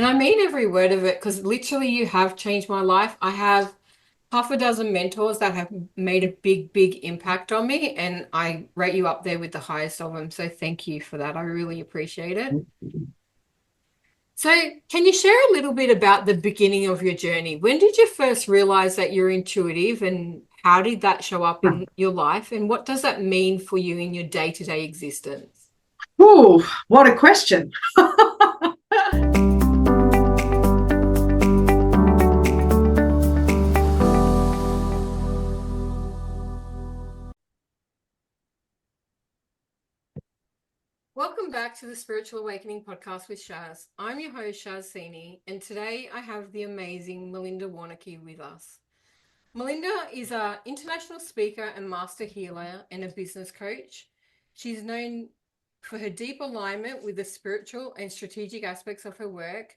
And I mean every word of it because literally you have changed my life. I have half a dozen mentors that have made a big, big impact on me, and I rate you up there with the highest of them. So thank you for that. I really appreciate it. So, can you share a little bit about the beginning of your journey? When did you first realize that you're intuitive, and how did that show up in your life? And what does that mean for you in your day-to-day existence? Oh, what a question. Welcome back to the Spiritual Awakening podcast with Shaz. I'm your host, Shaz Cini, and today I have the amazing Melinda Warnecke with us. Melinda is an international speaker and master healer and a business coach. She's known for her deep alignment with the spiritual and strategic aspects of her work.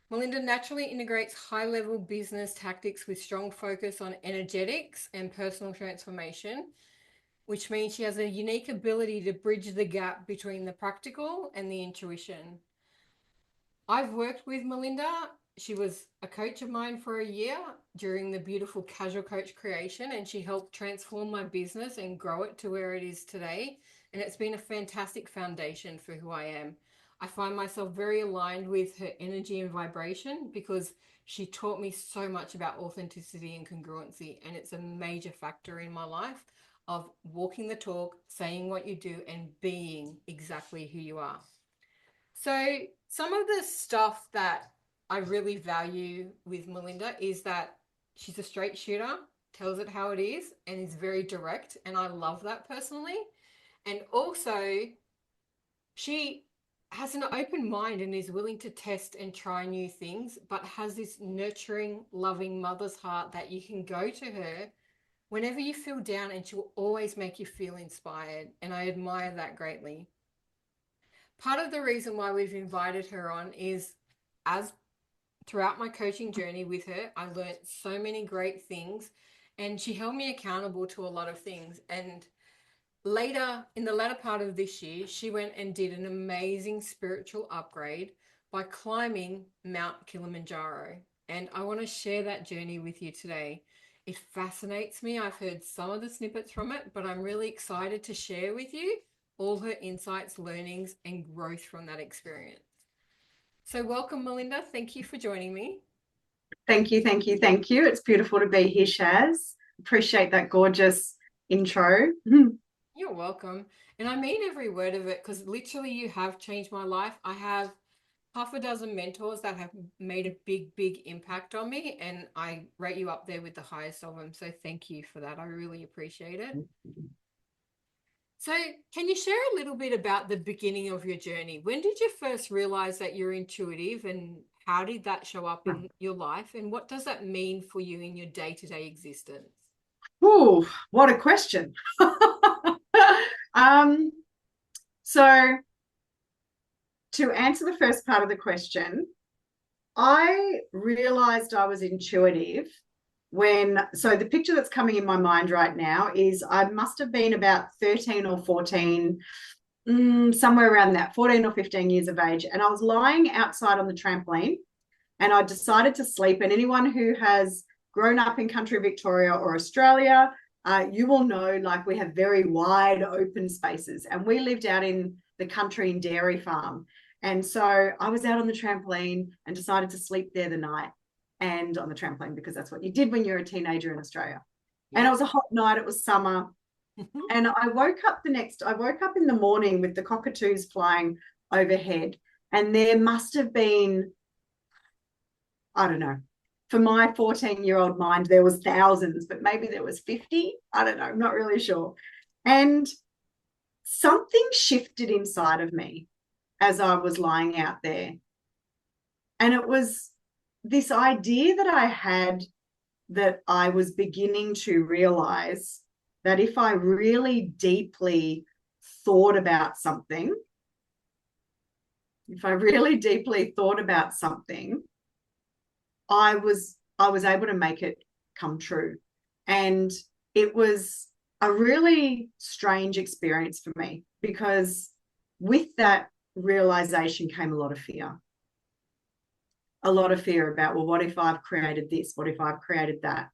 Melinda naturally integrates high level business tactics with strong focus on energetics and personal transformation, which means she has a unique ability to bridge the gap between the practical and the intuition. I've worked with Melinda. She was a coach of mine for a year during the beautiful casual coach creation, and she helped transform my business and grow it to where it is today. And it's been a fantastic foundation for who I am. I find myself very aligned with her energy and vibration because she taught me so much about authenticity and congruency. And it's a major factor in my life of walking the talk, saying what you do, and being exactly who you are. So, some of the stuff that I really value with Melinda is that she's a straight shooter, tells it how it is, and is very direct. And I love that personally. And also, she has an open mind and is willing to test and try new things, but has this nurturing, loving mother's heart that you can go to her whenever you feel down and she will always make you feel inspired. And I admire that greatly. Part of the reason why we've invited her on is as throughout my coaching journey with her, I learned so many great things and she held me accountable to a lot of things. And later, in the latter part of this year, she went and did an amazing spiritual upgrade by climbing Mount Kilimanjaro. And I want to share that journey with you today. It fascinates me. I've heard some of the snippets from it, but I'm really excited to share with you all her insights, learnings, and growth from that experience. So, welcome, Melinda. Thank you for joining me. Thank you, thank you, thank you. It's beautiful to be here, Shaz. Appreciate that gorgeous intro. You're welcome. And I mean every word of it because literally you have changed my life. I have half a dozen mentors that have made a big, big impact on me, and I rate you up there with the highest of them. So, thank you for that. I really appreciate it. So, can you share a little bit about the beginning of your journey? When did you first realize that you're intuitive, and how did that show up in your life? And what does that mean for you in your day-to-day existence? Oh, what a question. um, so to answer the first part of the question, I realized I was intuitive so the picture that's coming in my mind right now is I must have been about 13 or 14, somewhere around that, 14 or 15 years of age. And I was lying outside on the trampoline and I decided to sleep. And anyone who has grown up in country Victoria or Australia, you will know like we have very wide open spaces. And we lived out in the country in Dairy Farm. And so I was out on the trampoline and decided to sleep there the night and on the trampoline because that's what you did when you're a teenager in Australia. And it Yeah. was a hot night, it was summer. And I woke up in the morning with the cockatoos flying overhead. And there must have been, I don't know, for my 14-year-old mind, there was thousands, but maybe there was 50. I don't know, I'm not really sure. And something shifted inside of me as I was lying out there. And it was this idea that I had that I was beginning to realize that if I really deeply thought about something, if I really deeply thought about something, I was able to make it come true. And it was a really strange experience for me because with that realization came a lot of fear. a lot of fear about, well, what if I've created this? What if I've created that?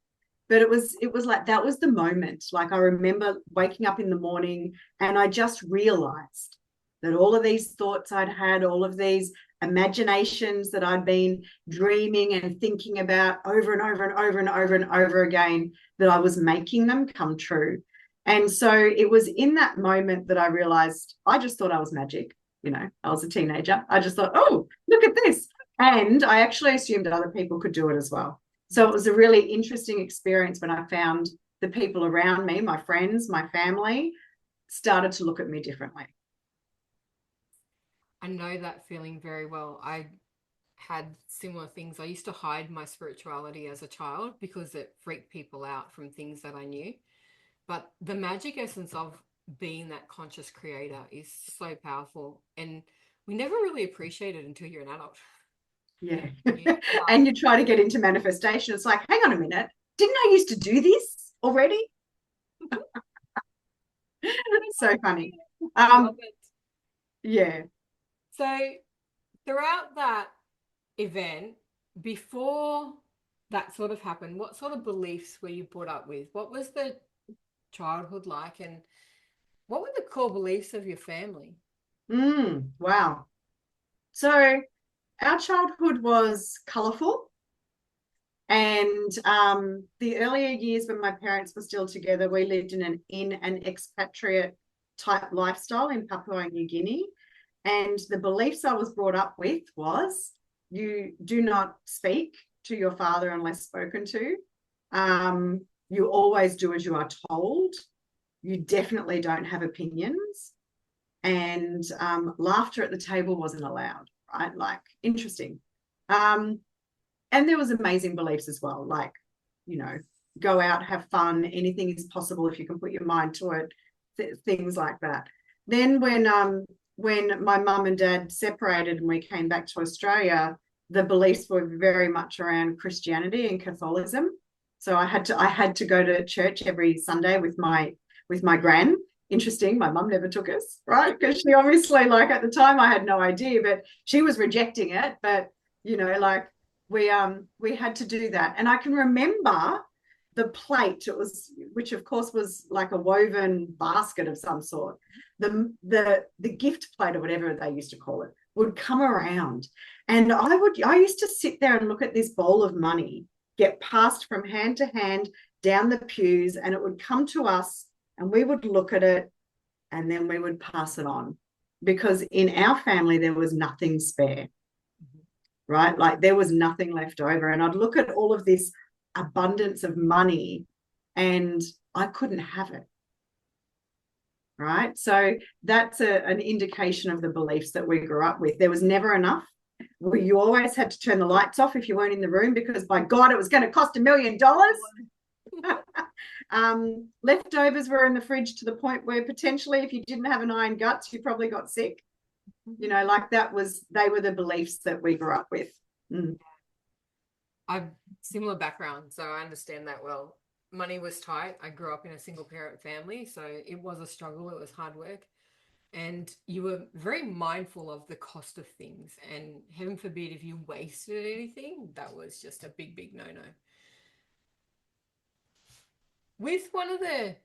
But it was like, that was the moment. Like, I remember waking up in the morning and I just realized that all of these thoughts I'd had, all of these imaginations that I'd been dreaming and thinking about over and over and over and over and over again, that I was making them come true. And so it was in that moment that I realized I just thought I was magic. I was a teenager. I just thought, oh, look at this. And I actually assumed that other people could do it as well. So it was a really interesting experience when I found the people around me, my friends, my family, started to look at me differently. I know that feeling very well. I had similar things. I used to hide my spirituality as a child because it freaked people out from things that I knew. But the magic essence of being that conscious creator is so powerful. And we never really appreciate it until you're an adult. Yeah. Yeah. And you try to get into manifestation. It's like, hang on a minute. Didn't I used to do this already? So funny. I love it. Yeah. So throughout that event, before that sort of happened, what sort of beliefs were you brought up with? What was the childhood like, and what were the core beliefs of your family? Wow. So our childhood was colourful. And the earlier years when my parents were still together, we lived in an expatriate type lifestyle in Papua New Guinea. And the beliefs I was brought up with was, you do not speak to your father unless spoken to. You always do as you are told. You definitely don't have opinions. And laughter at the table wasn't allowed, right? Like, interesting. And there was amazing beliefs as well, like, go out, have fun, anything is possible if you can put your mind to it, things like that. Then when my mum and dad separated and we came back to Australia, the beliefs were very much around Christianity and Catholicism. So I had to go to church every Sunday with my gran. Interesting, my mum never took us, right? Because she obviously, like, at the time I had no idea, but she was rejecting it. But like, we had to do that. And I can remember the plate, which of course was like a woven basket of some sort. The gift plate, or whatever they used to call it, would come around. And I used to sit there and look at this bowl of money get passed from hand to hand down the pews, and it would come to us and we would look at it and then we would pass it on, because in our family there was nothing spare. Right? Like, there was nothing left over. And I'd look at all of this abundance of money and I couldn't have it. Right? So that's an indication of the beliefs that we grew up with. There was never enough. You always had to turn the lights off if you weren't in the room, because by God, it was going to cost $1 million. Leftovers were in the fridge to the point where potentially, if you didn't have an iron guts, you probably got sick. Like, they were the beliefs that we grew up with. I've similar background, so I understand that well. Money was tight. I grew up in a single parent family, so it was a struggle. It was hard work. And you were very mindful of the cost of things. And heaven forbid, if you wasted anything, that was just a big, big no-no. With one of the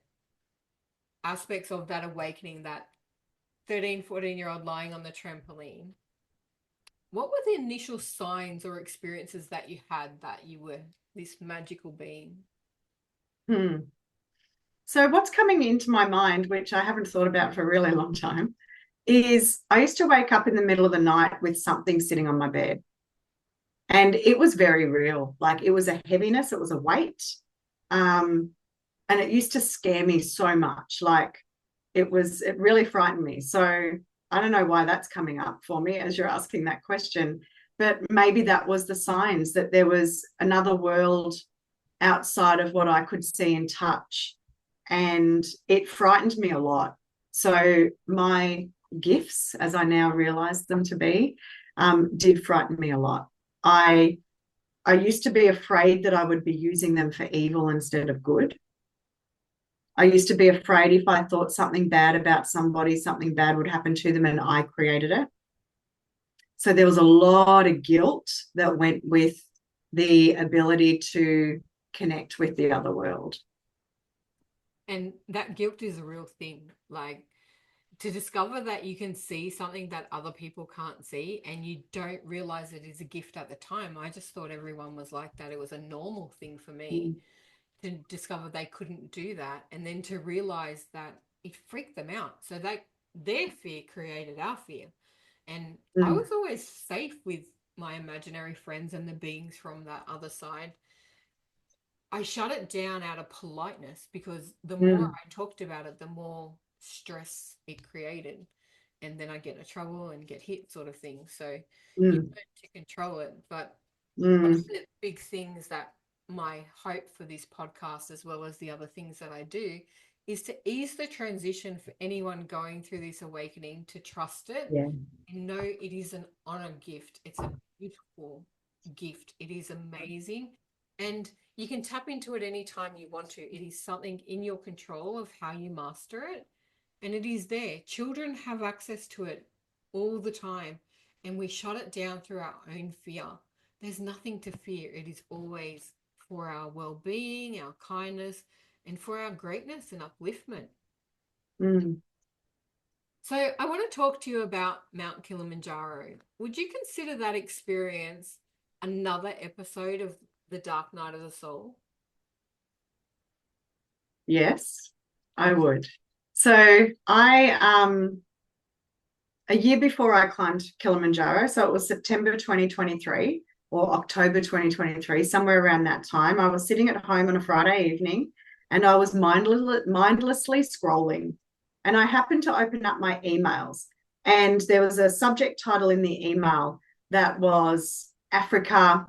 aspects of that awakening, that 13, 14-year-old lying on the trampoline, what were the initial signs or experiences that you had that you were this magical being? So what's coming into my mind, which I haven't thought about for a really long time, is I used to wake up in the middle of the night with something sitting on my bed. And it was very real. Like, it was a heaviness, it was a weight. And it used to scare me so much. Like, it really frightened me. So I don't know why that's coming up for me as you're asking that question, but maybe that was the signs that there was another world outside of what I could see and touch. And it frightened me a lot. So my gifts, as I now realize them to be, did frighten me a lot. I used to be afraid that I would be using them for evil instead of good. I used to be afraid if I thought something bad about somebody, something bad would happen to them and I created it. So there was a lot of guilt that went with the ability to connect with the other world. And that guilt is a real thing. Like, to discover that you can see something that other people can't see and you don't realize it is a gift at the time. I just thought everyone was like that. It was a normal thing for me to discover they couldn't do that, and then to realize that it freaked them out. So that their fear created our fear. And I Mm, was always safe with my imaginary friends and the beings from that other side. I shut it down out of politeness because the more mm, I talked about it, the more stress it created. And then I get in trouble and get hit, sort of thing. So you mm, learn to control it. But one of mm, the big things that my hope for this podcast, as well as the other things that I do, is to ease the transition for anyone going through this awakening to trust it yeah. and know it is an honor gift. It's a beautiful gift. It is amazing. And you can tap into it anytime you want to. It is something in your control of how you master it. And it is there. Children have access to it all the time. And we shut it down through our own fear. There's nothing to fear. It is always for our well being, our kindness, and for our greatness and upliftment. Mm. So, I want to talk to you about Mount Kilimanjaro. Would you consider that experience another episode of The Dark Night of the Soul? Yes, I would. So I a year before I climbed Kilimanjaro, so it was September 2023 or October 2023, somewhere around that time, I was sitting at home on a Friday evening and I was mindlessly scrolling. And I happened to open up my emails, and there was a subject title in the email that was Africa,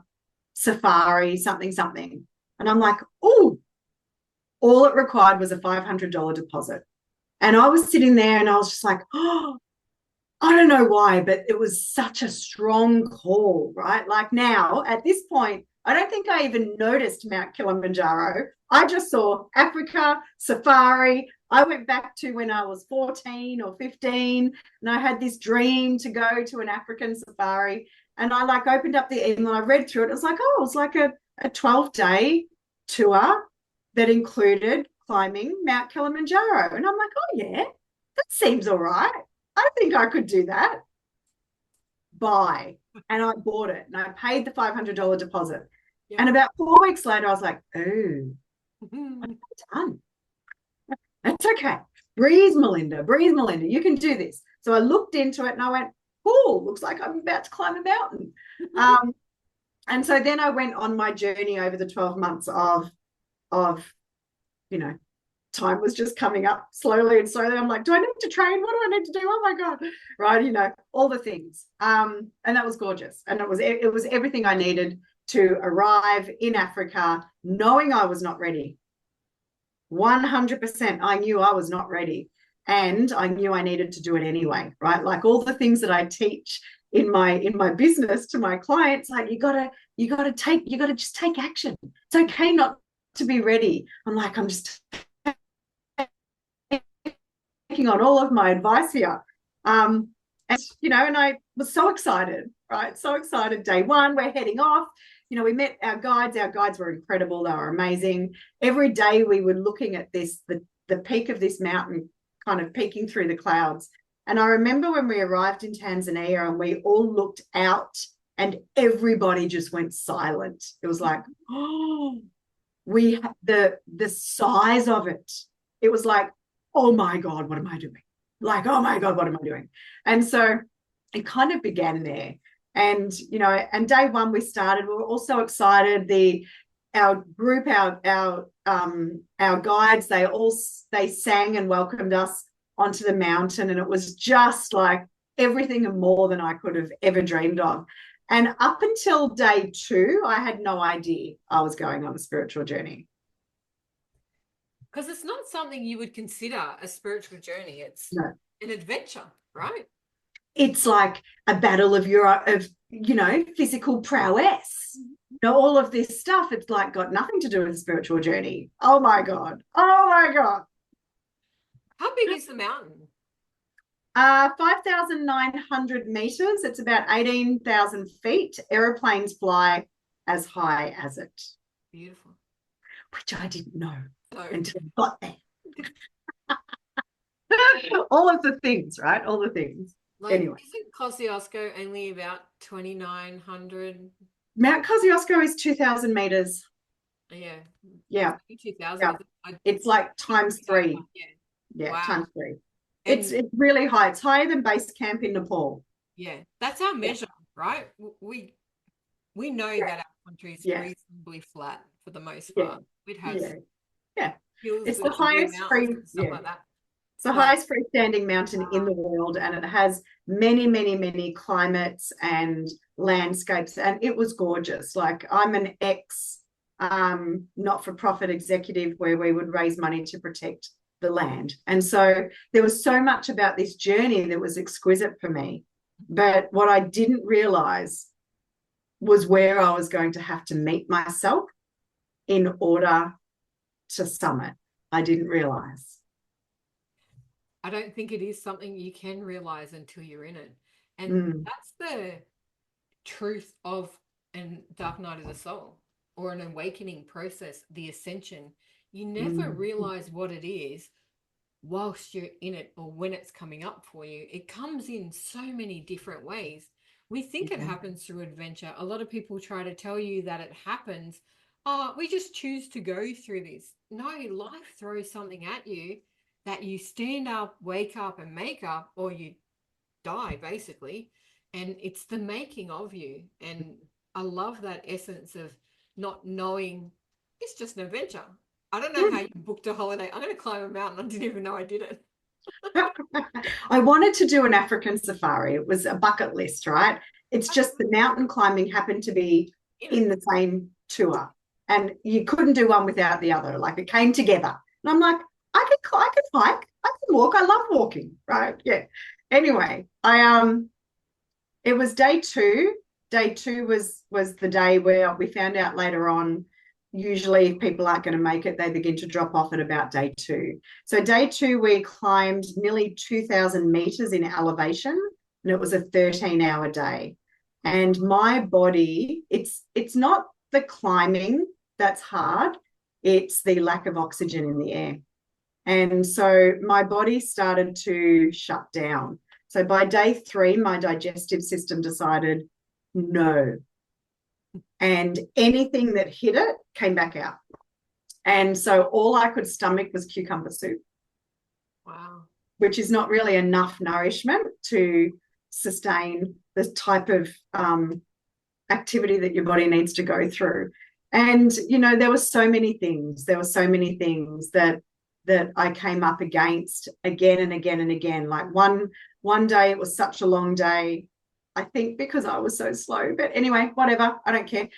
Safari, something, something. And I'm like, oh, all it required was a $500 deposit. And I was sitting there and I was just like, oh, I don't know why, but it was such a strong call, right? Like now, at this point, I don't think I even noticed Mount Kilimanjaro. I just saw Africa, safari. I went back to when I was 14 or 15, and I had this dream to go to an African safari. And I like opened up the email, I read through it. It was like, oh, it's like a 12-day tour that included climbing Mount Kilimanjaro. And I'm like, oh, yeah, that seems all right. I think I could do that. Buy. And I bought it and I paid the $500 deposit. Yep. And about 4 weeks later, I was like, oh, I'm done. That's okay. Breathe, Melinda. Breathe, Melinda. You can do this. So I looked into it and I went, cool, looks like I'm about to climb a mountain. And so then I went on my journey over the 12 months of, you know, time was just coming up slowly and slowly. I'm like, do I need to train? What do I need to do? Oh my God. Right. You know, all the things. And that was gorgeous. And it was everything I needed to arrive in Africa, knowing I was not ready. 100%. I knew I was not ready. And I knew I needed to do it anyway. Right. Like all the things that I teach in my business to my clients, like you gotta just take action. It's okay not to be ready. I'm just taking on all of my advice here. And, you know, and I was so excited, right? So excited. Day one, we're heading off. You know, we met our guides. Our guides were incredible. They were amazing. Every day we were looking at the peak of this mountain, kind of peeking through the clouds. And I remember when we arrived in Tanzania and we all looked out and everybody just went silent. It was like, oh, the size of it. It was like, oh my God, what am I doing? Like, oh my God, what am I doing? And so it kind of began there. And, you know, and day one we started, we were all so excited. Our group, our guides, they sang and welcomed us onto the mountain. And it was just like everything and more than I could have ever dreamed of. And up until day two, I had no idea I was going on a spiritual journey. Because it's not something you would consider a spiritual journey. It's No. an adventure, right? It's like a battle of physical prowess. You know, all of this stuff, it's like got nothing to do with a spiritual journey. Oh my God. Oh my God. How big is the mountain? 5,900 meters. It's about 18,000 feet. Aeroplanes fly as high as it. Beautiful. Which I didn't know So, until I got there. All of the things, right? All the things. like, Anyway. isn't Kosciuszko only about 2,900? Mount Kosciuszko is 2,000 meters. Yeah. Yeah. 2,000. Yeah. It's like times 3. Yeah. Yeah, Wow. times 3. And It's really high. It's higher than base camp in Nepal. yeah, that's our measure, right? We know that our country is reasonably flat for the most part. It has hills It's that the are blue highest mountains free, and stuff like that. It's the highest freestanding mountain in the world, and it has many, many, many climates and landscapes, and it was gorgeous. Like, I'm an ex not-for-profit executive where we would raise money to protect the land. And so there was so much about this journey that was exquisite for me. But what I didn't realize was where I was going to have to meet myself in order to summit. I didn't realize. I don't think it is something you can realize until you're in it. And that's the truth of a dark night of the soul or an awakening process, the ascension. You never realize what it is whilst you're in it or when it's coming up for you. It comes in so many different ways. We think it happens through adventure. A lot of people try to tell you that it happens. Oh, we just choose to go through this. No, life throws something at you that you stand up, wake up, and make up, or you die, basically. And it's the making of you. And I love that essence of not knowing it's just an adventure. I don't know how you booked a holiday. I'm going to climb a mountain. I didn't even know I did it. I wanted to do an African safari. It was a bucket list, right? It's just the mountain climbing happened to be in the same tour, and you couldn't do one without the other. Like, it came together. And I'm like, I can hike, I can walk. I love walking, right? Yeah. Anyway, it was day 2. Day 2 was the day where we found out later on, usually if people aren't going to make it, they begin to drop off at about day 2. So day 2, we climbed nearly 2,000 meters in elevation, and it was a 13-hour day. And my body, it's not the climbing that's hard, it's the lack of oxygen in the air. And so my body started to shut down. So by day 3, my digestive system decided no. And anything that hit it came back out. And so all I could stomach was cucumber soup. Wow. Which is not really enough nourishment to sustain the type of activity that your body needs to go through. And, there were so many things. that I came up against again and again and again. Like one day it was such a long day, I think because I was so slow. But anyway, whatever, I don't care.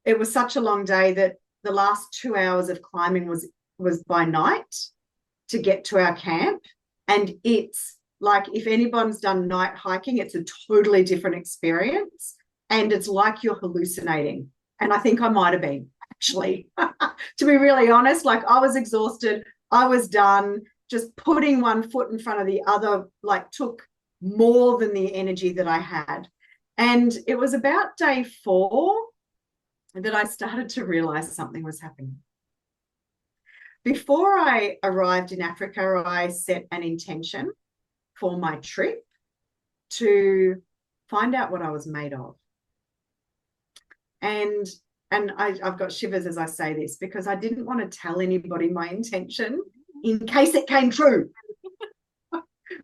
It was such a long day that the last 2 hours of climbing was by night to get to our camp. And it's like, if anyone's done night hiking, it's a totally different experience. And it's like you're hallucinating. And I think I might have been, actually, to be really honest. Like, I was exhausted. I was done. Just putting one foot in front of the other, like, took more than the energy that I had. And it was about day 4 that I started to realize something was happening. Before I arrived in Africa, I set an intention for my trip to find out what I was made of. And I've got shivers as I say this, because I didn't want to tell anybody my intention in case it came true.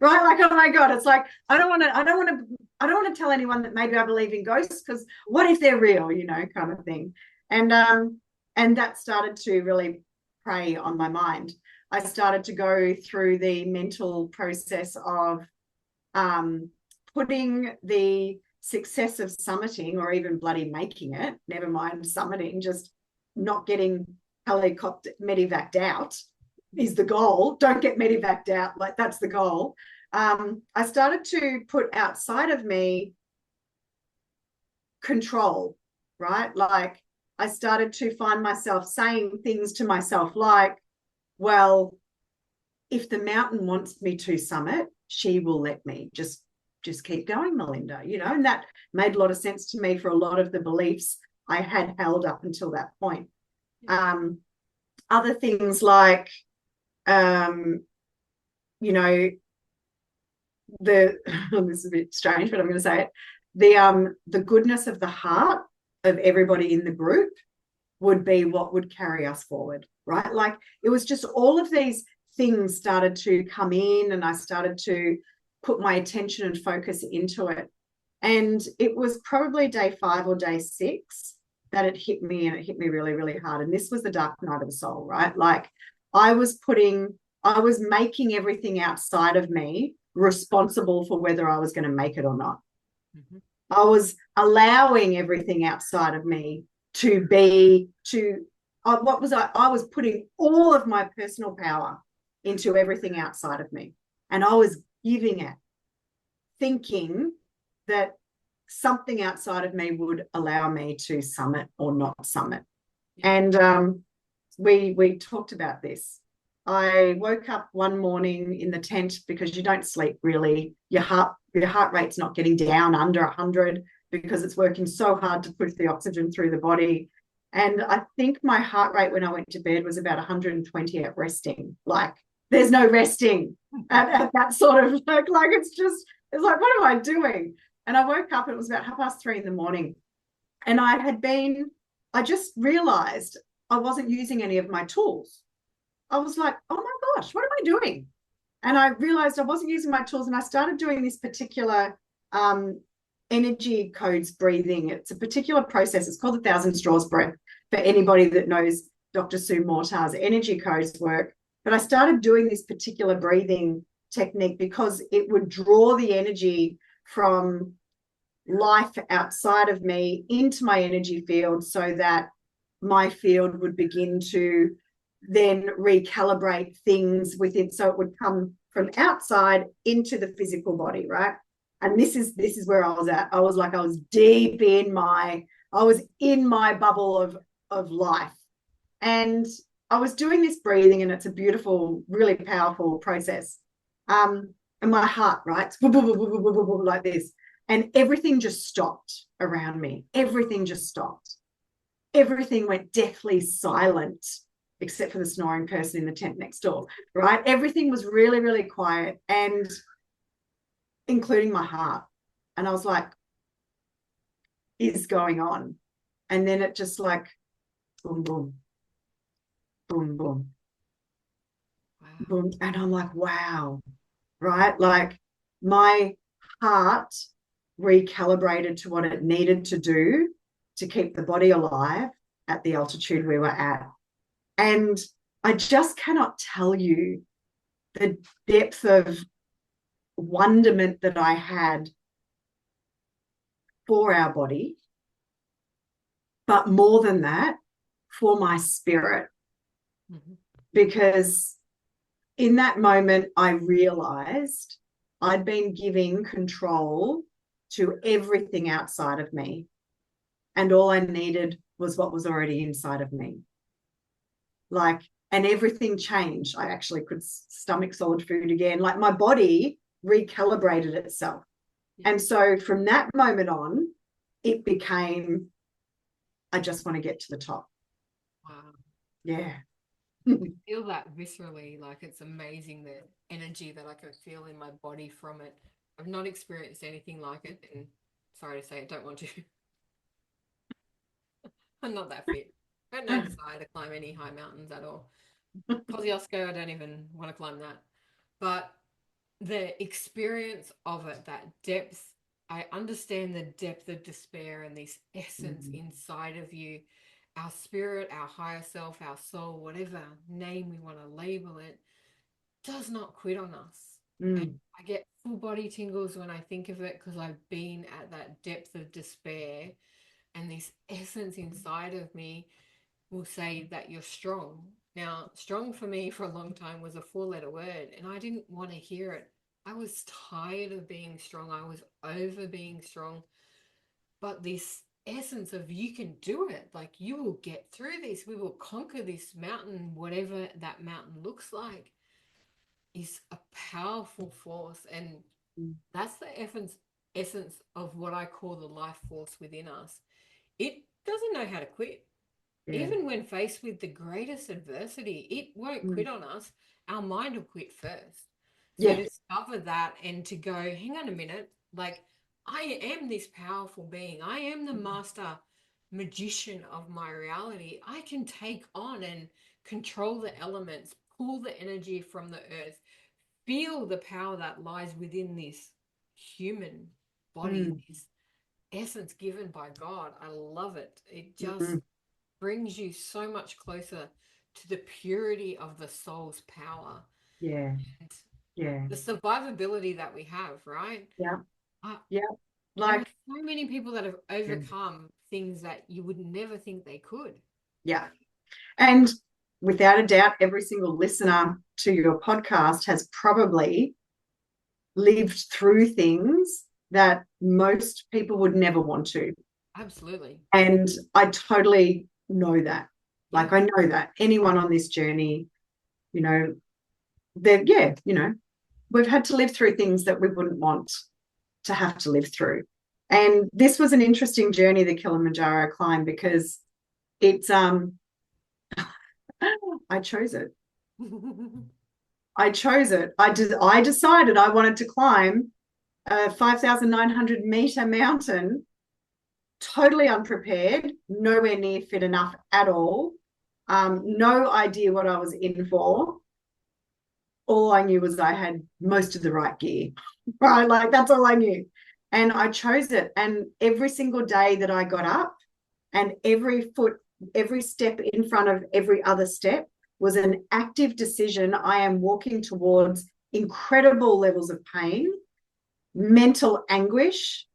Right? Like, oh my God, it's like, I don't want to tell anyone that maybe I believe in ghosts, because what if they're real, kind of thing. And that started to really prey on my mind. I started to go through the mental process of putting the success of summiting, or even bloody making it, never mind summiting, just not getting helicopter medevaced out is the goal. Don't get medevaced out, like, that's the goal. I started to put outside of me control, right? Like, I started to find myself saying things to myself like, well, if the mountain wants me to summit, she will let me just keep going, Melinda, you know. And that made a lot of sense to me for a lot of the beliefs I had held up until that point. Other things like you know, this is a bit strange, but I'm going to say it. The goodness of the heart of everybody in the group would be what would carry us forward, right? Like it was just all of these things started to come in, and I started to put my attention and focus into it. And it was probably day 5 or day 6 that it hit me, and it hit me really, really hard. And this was the dark night of the soul, right? Like I was making everything outside of me responsible for whether I was going to make it or not. Mm-hmm. I was allowing everything outside of me to be what was I was putting all of my personal power into everything outside of me, and I was giving it, thinking that something outside of me would allow me to summit or not summit. And we talked about this. I woke up one morning in the tent because you don't sleep really. Your heart rate's not getting down under 100 because it's working so hard to push the oxygen through the body. And I think my heart rate when I went to bed was about 120 at resting. Like there's no resting at that sort of like it's like, what am I doing? And I woke up, it was about 3:30 in the morning. And I just realized I wasn't using any of my tools. I was like, oh my gosh, what am I doing? And I realized I wasn't using my tools, and I started doing this particular energy codes breathing. It's a particular process. It's called the 1,000 Straws breath for anybody that knows Dr. Sue Mortar's energy codes work. But I started doing this particular breathing technique because it would draw the energy from life outside of me into my energy field, so that my field would begin to then recalibrate things within, so it would come from outside into the physical body, right? And this is where I was at. I was deep in my bubble of life, and I was doing this breathing, and it's a beautiful, really powerful process. And my heart, right, like this, and everything just stopped around me. Everything just stopped. Everything went deathly silent, except for the snoring person in the tent next door, right? Everything was really, really quiet, and including my heart. And I was like, is going on? And then it just like, boom, boom, boom, boom, wow. Boom. And I'm like, wow, right? Like my heart recalibrated to what it needed to do to keep the body alive at the altitude we were at. And I just cannot tell you the depth of wonderment that I had for our body, but more than that, for my spirit. Mm-hmm. Because in that moment, I realized I'd been giving control to everything outside of me, and all I needed was what was already inside of me. Like, and everything changed. I actually could stomach solid food again. Like my body recalibrated itself. Yeah. And so from that moment on, it became, I just want to get to the top. Wow. Yeah. I feel that viscerally. Like it's amazing, the energy that I can feel in my body from it. I've not experienced anything like it, and sorry to say, I don't want to. I'm not that fit. I don't know desire to climb any high mountains at all. Kosciuszko, I don't even want to climb that. But the experience of it, that depth, I understand the depth of despair and this essence inside of you, our spirit, our higher self, our soul, whatever name we want to label it, does not quit on us. And I get full body tingles when I think of it, because I've been at that depth of despair, and this essence inside of me will say that you're strong. Now, strong for me for a long time was a 4-letter word, and I didn't want to hear it. I was tired of being strong. I was over being strong. But this essence of you can do it, like you will get through this, we will conquer this mountain, whatever that mountain looks like. is a powerful force, and Mm. that's the essence of what I call the life force within us. It doesn't know how to quit. Yeah. Even when faced with the greatest adversity, it won't Mm. quit on us. Our mind will quit first. So Yeah. to discover that and to go, hang on a minute, like I am this powerful being. I am the master magician of my reality. I can take on and control the elements, pull the energy from the earth, feel the power that lies within this human body, Mm. this essence given by God. I love it. It just Mm. brings you so much closer to the purity of the soul's power Yeah. and Yeah. the survivability that we have, right? Yeah. Uh, Yeah. there are Like, so many people that have yeah. overcome things that you would never think they could. Yeah. And without a doubt, every single listener to your podcast has probably lived through things that most people would never want to. Absolutely. And I totally know that. Yeah. Like, I know that anyone on this journey, you know, they're, yeah, you know, we've had to live through things that we wouldn't want to have to live through. And this was an interesting journey, the Kilimanjaro climb, because it's I chose it. I chose it. I decided I wanted to climb a 5,900-meter mountain, totally unprepared, nowhere near fit enough at all. No idea what I was in for. All I knew was I had most of the right gear, right? Like that's all I knew. And I chose it. And every single day that I got up, and every step in front of every other step was an active decision. I am walking towards incredible levels of pain, mental anguish,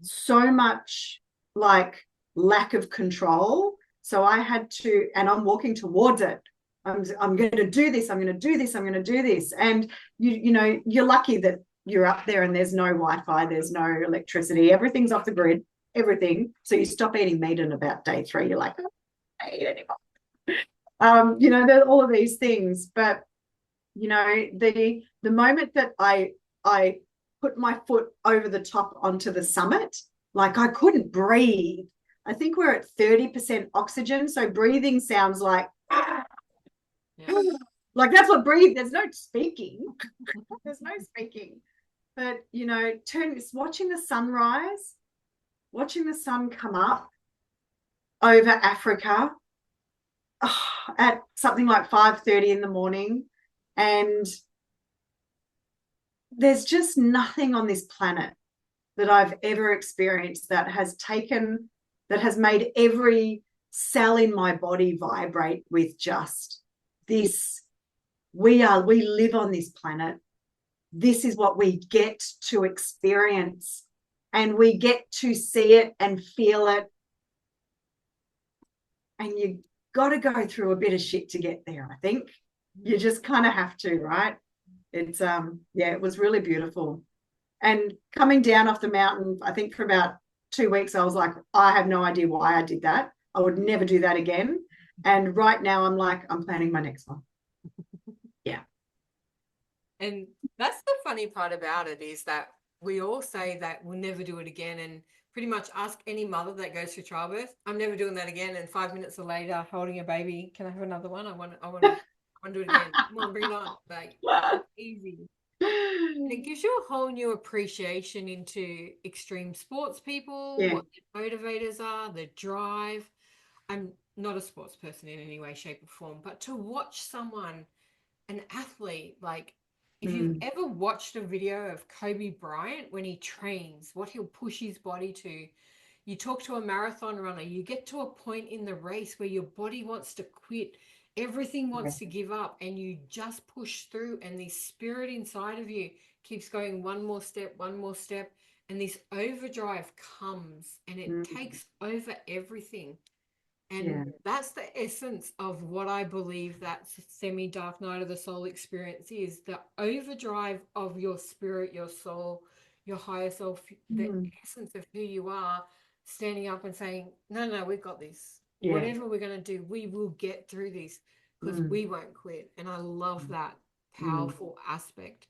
so much like lack of control. So I had to, and I'm walking towards it. I'm going to do this. I'm going to do this. I'm going to do this. And you know, you're lucky that you're up there and there's no Wi-Fi, there's no electricity, everything's off the grid, everything. So you stop eating meat in about day 3. You're like, I don't eat anymore. You know, there's all of these things. But you know, the moment that I put my foot over the top onto the summit, like I couldn't breathe. I think we're at 30% oxygen, so breathing sounds like Yeah. like that's what breathe. There's no speaking. There's no speaking. But you know, watching the sunrise, watching the sun come up over Africa at something like 5:30 in the morning, and there's just nothing on this planet that I've ever experienced that has made every cell in my body vibrate with just this. We live on this planet. This is what we get to experience, and we get to see it and feel it. And you got to go through a bit of shit to get there. I think you just kind of have to, right? It's yeah, it was really beautiful. And coming down off the mountain, I think for about 2 weeks, I was like, I have no idea why I did that. I would never do that again. And right now, I'm like, I'm planning my next one. Yeah. And that's the funny part about it is that we all say that we'll never do it again. And pretty much ask any mother that goes through childbirth, I'm never doing that again. And 5 minutes later, holding a baby, can I have another one? I want to do it again. Come on, bring it on. Like, it's easy. And it gives you a whole new appreciation into extreme sports people, Yeah. what their motivators are, the drive. I'm not a sports person in any way, shape, or form, but to watch someone, an athlete, like if you've Mm. ever watched a video of Kobe Bryant when he trains, what he'll push his body to, you talk to a marathon runner, you get to a point in the race where your body wants to quit, everything Yeah. wants to give up, and you just push through, and this spirit inside of you keeps going one more step, and this overdrive comes and it Mm. takes over everything. And Yeah. that's the essence of what I believe that semi dark night of the soul experience is, the overdrive of your spirit, your soul, your higher self, the Mm. essence of who you are, standing up and saying, no, no, we've got this. Yeah. Whatever we're going to do, we will get through this because Mm. we won't quit. And I love that powerful aspect.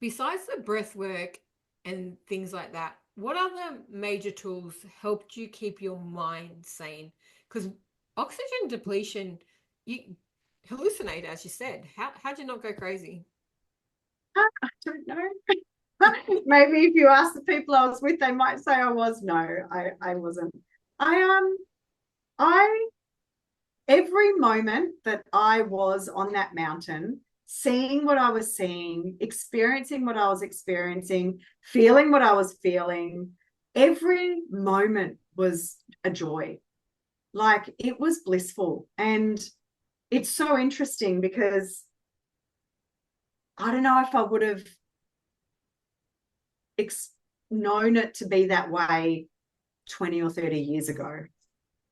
Besides the breath work and things like that, what other major tools helped you keep your mind sane? Because oxygen depletion, you hallucinate, as you said. How'd you not go crazy? I don't know. Maybe if you ask the people I was with, they might say I was. No, I wasn't. I every moment that I was on that mountain, seeing what I was seeing, experiencing what I was experiencing, feeling what I was feeling, every moment was a joy. Like, it was blissful. And it's so interesting because I don't know if I would have known it to be that way 20 or 30 years ago.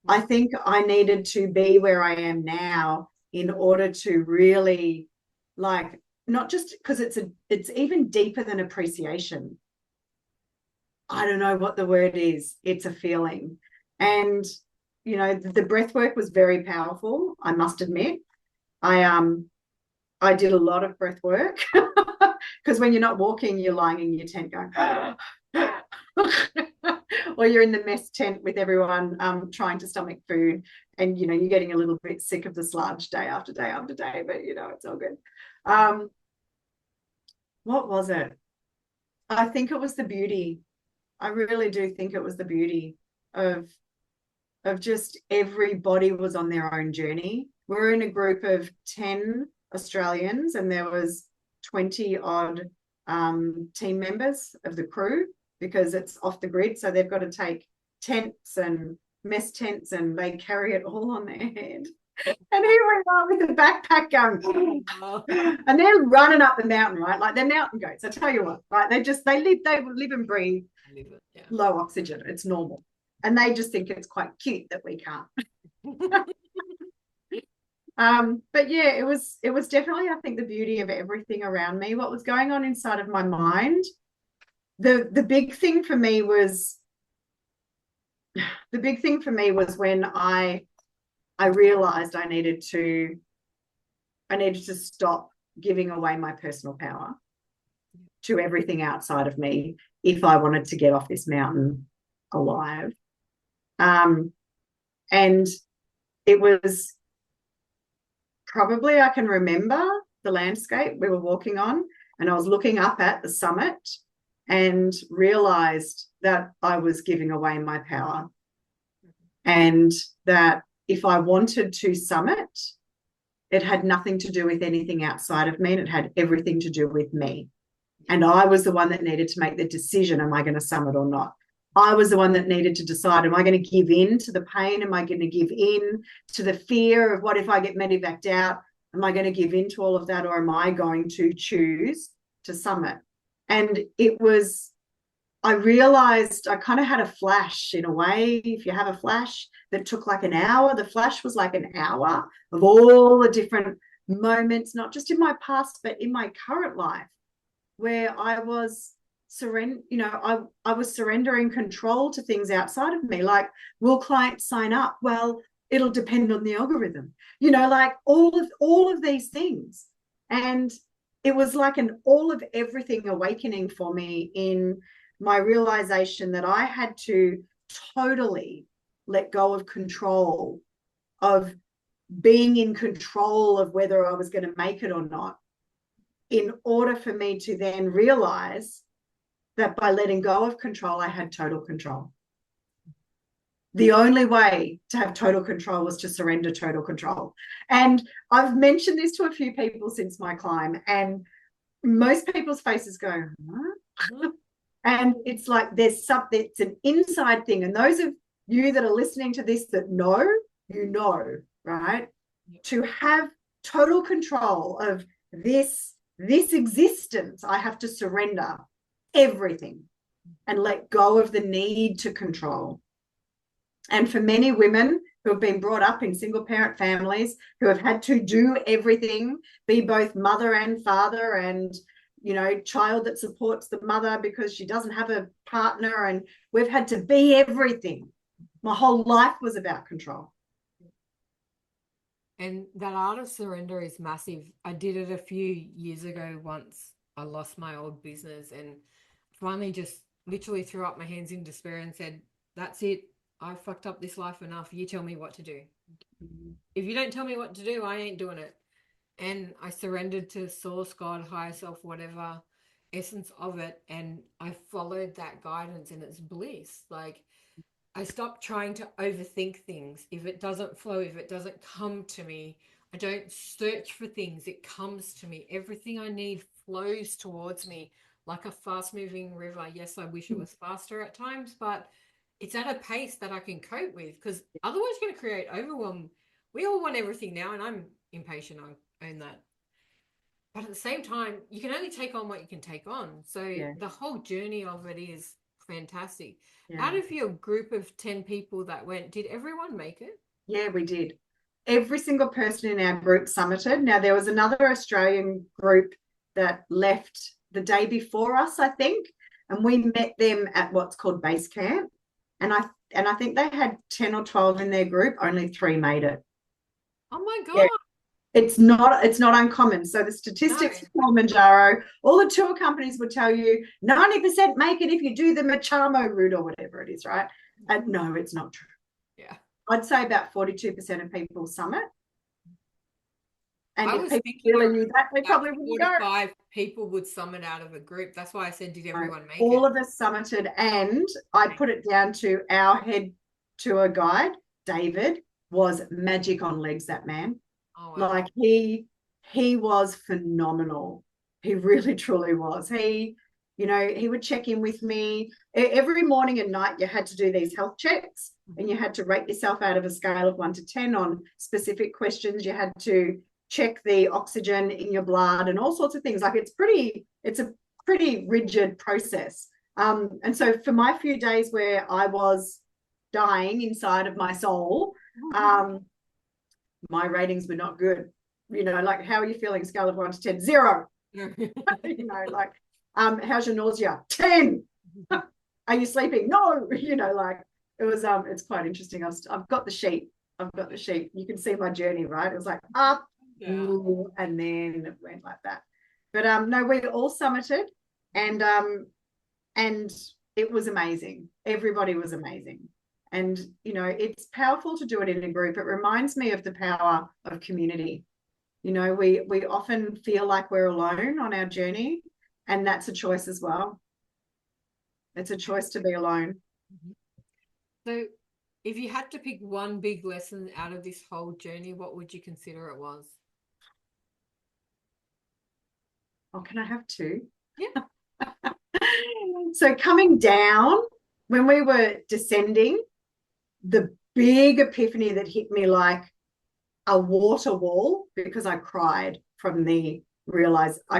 I think I needed to be where I am now in order to really, like, not just because it's even deeper than appreciation. I don't know what the word is. It's a feeling. And, you know, the breath work was very powerful, I must admit. I did a lot of breath work because when you're not walking, you're lying in your tent going, or you're in the mess tent with everyone trying to stomach food, and you know you're getting a little bit sick of the sludge day after day after day, but you know it's all good. What was it? I think it was the beauty. I really do think it was the beauty of just everybody was on their own journey. We're in a group of 10 Australians, and there was 20 odd team members of the crew, because it's off the grid. So they've got to take tents and mess tents, and they carry it all on their head. And here we are with the backpack going, and they're running up the mountain, right? Like they're mountain goats. I tell you what, right? They live and breathe low oxygen. It's normal. And they just think it's quite cute that we can't. But yeah, it was definitely, I think, the beauty of everything around me, what was going on inside of my mind. The big thing for me was when I realized I needed to stop giving away my personal power to everything outside of me if I wanted to get off this mountain alive. And it was probably, I can remember the landscape we were walking on, and I was looking up at the summit and realized that I was giving away my power, and that if I wanted to summit, it had nothing to do with anything outside of me, and it had everything to do with me. And I was the one that needed to make the decision, am I going to summit or not? I was the one that needed to decide, am I going to give in to the pain? Am I going to give in to the fear of what if I get medevaced out? Am I going to give in to all of that, or am I going to choose to summit? And it was, I realized I kind of had a flash in a way. If you have a flash that took like an hour, the flash was like an hour of all the different moments, not just in my past, but in my current life, where I was I was surrendering control to things outside of me. Like, will clients sign up? Well, it'll depend on the algorithm, like all of these things. And it was like an all of everything awakening for me, in my realization that I had to totally let go of control, of being in control of whether I was going to make it or not, in order for me to then realize that by letting go of control, I had total control. The only way to have total control was to surrender total control. And I've mentioned this to a few people since my climb, and most people's faces go, huh? And it's like there's something, it's an inside thing. And those of you that are listening to this that know, right? To have total control of this existence, I have to surrender everything and let go of the need to control. And for many women who have been brought up in single parent families, who have had to do everything, be both mother and father, and child that supports the mother because she doesn't have a partner, and we've had to be everything. My whole life was about control. And that art of surrender is massive. I did it a few years ago once. I lost my old business and finally just literally threw up my hands in despair and said, "That's it. I've fucked up this life enough. You tell me what to do. If you don't tell me what to do, I ain't doing it." And I surrendered to source, God, higher self, whatever essence of it. And I followed that guidance and it's bliss. Like, I stopped trying to overthink things. If it doesn't flow, if it doesn't come to me, I don't search for things. It comes to me. Everything I need flows towards me like a fast moving river. Yes, I wish it was faster at times, but it's at a pace that I can cope with because otherwise, it's going to create overwhelm. We all want everything now, and I'm impatient. I own that. But at the same time, you can only take on what you can take on. So Yeah. the whole journey of it is fantastic. Yeah. Out of your group of 10 people that went, did everyone make it? Yeah, we did. Every single person in our group summited. Now, there was another Australian group that left the day before us, I think, and we met them at what's called base camp. And I think they had 10 or 12 in their group, only 3 made it. Oh my Yeah, God. it's not uncommon. So the No. statistics for Kilimanjaro, all the tour companies would tell you 90% make it if you do the Machamo route or whatever it is, right? And no, it's not true. Yeah. I'd say about 42% of people summit. And I if was people thinking really around knew that, they that probably wouldn't 4 to go. 5 people would summit out of a group. That's why I said, did No, everyone make all it? of us summited, and I put it down to our head tour guide, David, was magic on legs, that man. Oh, wow. Like he was phenomenal. He really truly was. He would check in with me every morning and night. You had to do these health checks and you had to rate yourself out of a scale of 1 to 10 on specific questions. You had to check the oxygen in your blood and all sorts of things. Like it's a pretty rigid process. And so for my few days where I was dying inside of my soul, my ratings were not good. Like, how are you feeling? Scale of 1 to 10, 0. Like, how's your nausea? 10. Are you sleeping? No. Like, it's quite interesting. I've got the sheet. You can see my journey, right? It was like up, Yeah. and then it went like that. But no, we all summited, and it was amazing. Everybody was amazing. And it's powerful to do it in a group. It reminds me of the power of community. We often feel like we're alone on our journey, and that's a choice as well. It's a choice to be alone. So, if you had to pick one big lesson out of this whole journey, what would you consider it was? Oh, can I have 2? Yeah. So coming down, when we were descending, the big epiphany that hit me like a water wall, because I cried from I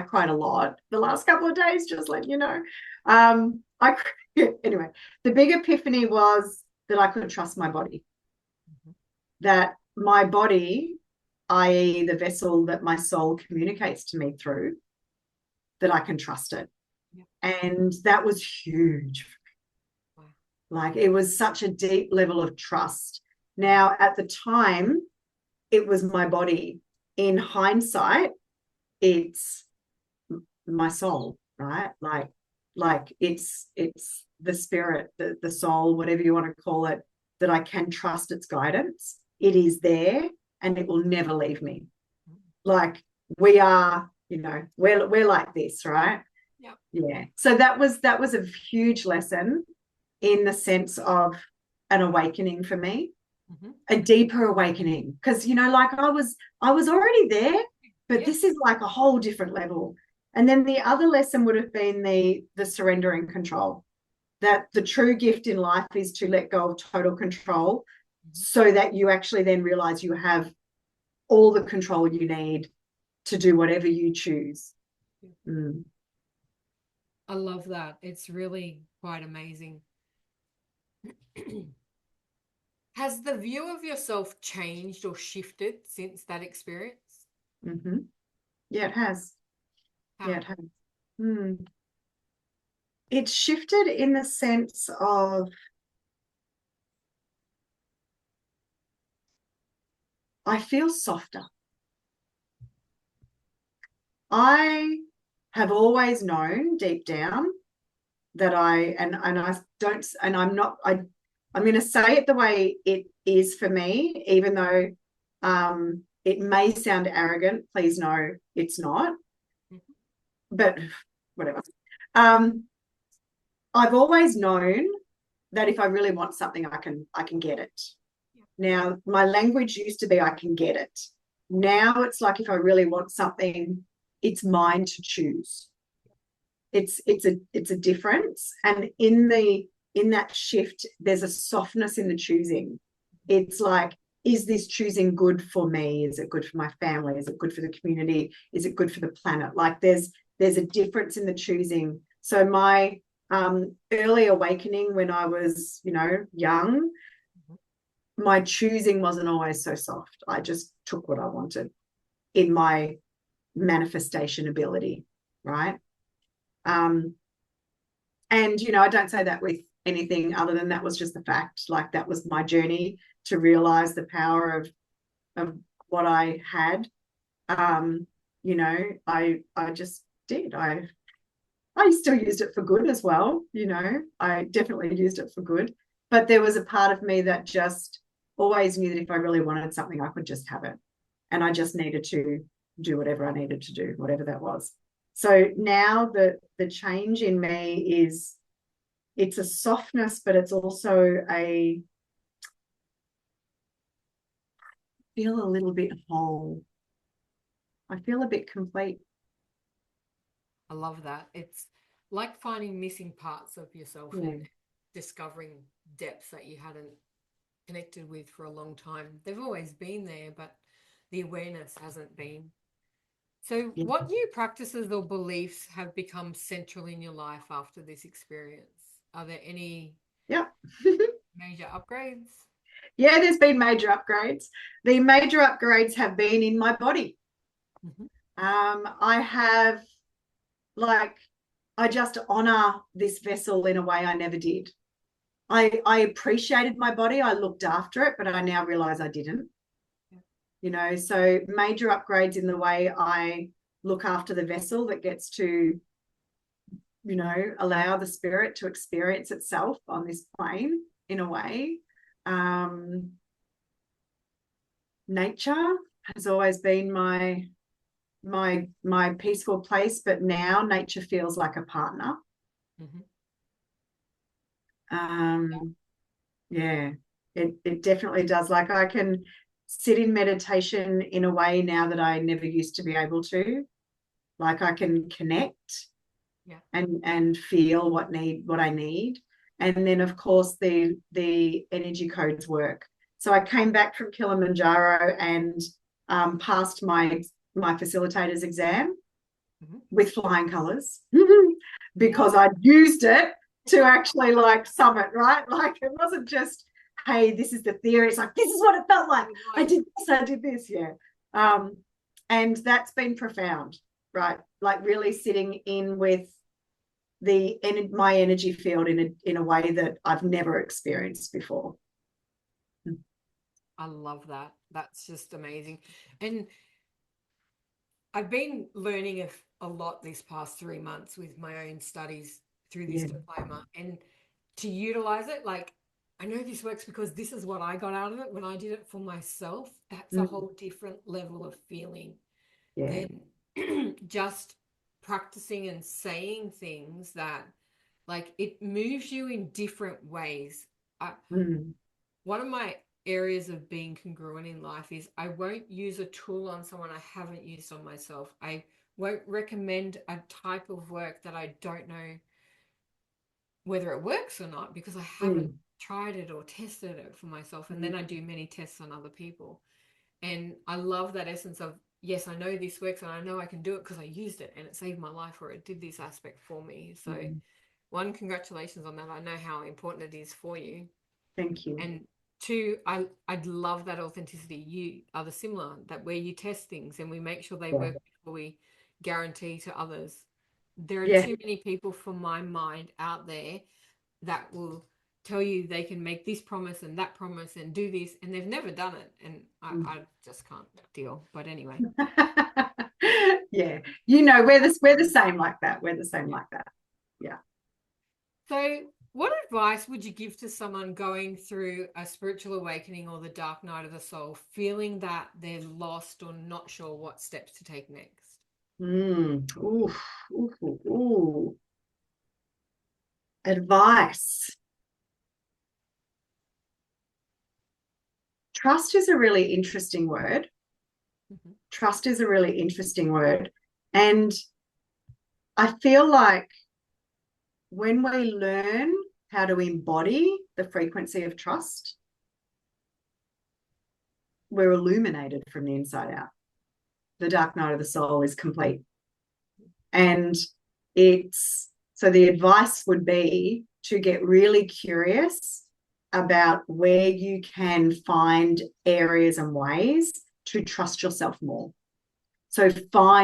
cried a lot the last couple of days, just letting you know. Anyway, the big epiphany was that I could trust my body, that my body, i.e. the vessel that my soul communicates to me through, that I can trust it. Yeah. And that was huge. Wow. Like, it was such a deep level of trust. Now, at the time, it was my body. In hindsight, it's my soul, right? Like it's the spirit, the soul, whatever you want to call it, that I can trust its guidance. It is there and it will never leave me. Like, we are, we're like this, right? Yeah. Yeah. So that was a huge lesson in the sense of an awakening for me. A deeper awakening, because like I was already there, but this is like a whole different level. And then the other lesson would have been the surrender and control, that the true gift in life is to let go of total control, so that you actually then realize you have all the control you need to do whatever you choose. I love that. It's really quite amazing. Has the view of yourself changed or shifted since that experience? Yeah, it has. How? Yeah, it has. It's shifted in the sense of I feel softer. I have always known deep down that I don't, and I'm going to say it the way it is for me, even though it may sound arrogant. Please know it's not, but whatever. Um, I've always known that if I really want something, I can get it. Now, my language used to be I can get it. Now it's like if I really want something, it's mine to choose. It's a difference, and in that shift, there's a softness in the choosing. It's like, is this choosing good for me? Is it good for my family? Is it good for the community? Is it good for the planet? Like there's a difference in the choosing. So my early awakening when I was, young, my choosing wasn't always so soft. I just took what I wanted in my manifestation ability, right? And I don't say that with anything other than that was just the fact. Like that was my journey to realize the power of what I had. I just did. I still used it for good as well. I definitely used it for good. But there was a part of me that just always knew that if I really wanted something, I could just have it. And I just needed to do whatever I needed to do, whatever that was. So now the change in me is, it's a softness, but it's also I feel a little bit whole. I feel a bit complete. I love that. It's like finding missing parts of yourself Yeah. and discovering depths that you hadn't connected with for a long time. They've always been there, but the awareness hasn't been. So, Yeah. what new practices or beliefs have become central in your life after this experience? Are there any Yeah. major upgrades? Yeah, there's been major upgrades. The major upgrades have been in my body. Mm-hmm. I have, like, I just honor this vessel in a way I never did. I appreciated my body. I looked after it, but I now realize I didn't. So major upgrades in the way I look after the vessel that gets to, allow the spirit to experience itself on this plane in a way. Nature has always been my peaceful place, but now nature feels like a partner. Mm-hmm. Yeah, it definitely does. Like I can sit in meditation in a way now that I never used to be able to. Like I can connect Yeah. and feel what I need. And then of course the energy codes work. So I came back from Kilimanjaro and passed my facilitator's exam Mm-hmm. with flying colors Yeah. because I'd used it to actually like summit, right? Like it wasn't just, hey, this is the theory. It's like, this is what it felt like. I did this, yeah. And that's been profound, right? Like really sitting in with my energy field in a way that I've never experienced before. I love that. That's just amazing. And I've been learning a lot this past 3 months with my own studies through this Yeah. diploma, and to utilize it. Like, I know this works because this is what I got out of it when I did it for myself. That's a whole different level of feeling Yeah. than just practicing and saying things that, like, it moves you in different ways. Mm. One of my areas of being congruent in life is I won't use a tool on someone I haven't used on myself. I won't recommend a type of work that I don't know whether it works or not because I haven't Mm. tried it or tested it for myself. And then I do many tests on other people. And I love that essence of, yes, I know this works and I know I can do it because I used it and it saved my life or it did this aspect for me. So, Mm. one, congratulations on that. I know how important it is for you. Thank you. And two, I'd love that authenticity. You are the similar, that where you test things and we make sure they Yeah. work before we guarantee to others. There are Yeah. too many people, for my mind, out there that will tell you they can make this promise and that promise and do this, and they've never done it. And I just can't deal. But anyway. Yeah. You know, we're the same like that. We're the same like that. Yeah. So what advice would you give to someone going through a spiritual awakening or the dark night of the soul, feeling that they're lost or not sure what steps to take next? Ooh, ooh, ooh. Advice. Trust is a really interesting word. Mm-hmm. Trust is a really interesting word. And I feel like when we learn how to embody the frequency of trust, we're illuminated from the inside out. The dark night of the soul is complete. And it's so the advice would be to get really curious about where you can find areas and ways to trust yourself more. So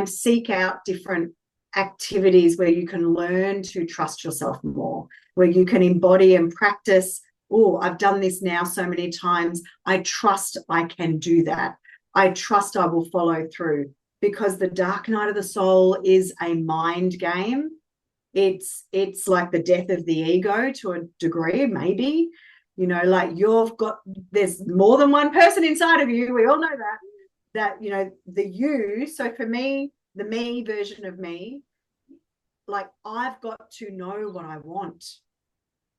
seek out different activities where you can learn to trust yourself more, where you can embody and practice. Oh, I've done this now so many times. I trust I can do that. I trust I will follow through, because the dark night of the soul is a mind game. It's like the death of the ego to a degree, maybe. You know, like there's more than one person inside of you. We all know that, you know, the you. So for me, the me version of me, like I've got to know what I want.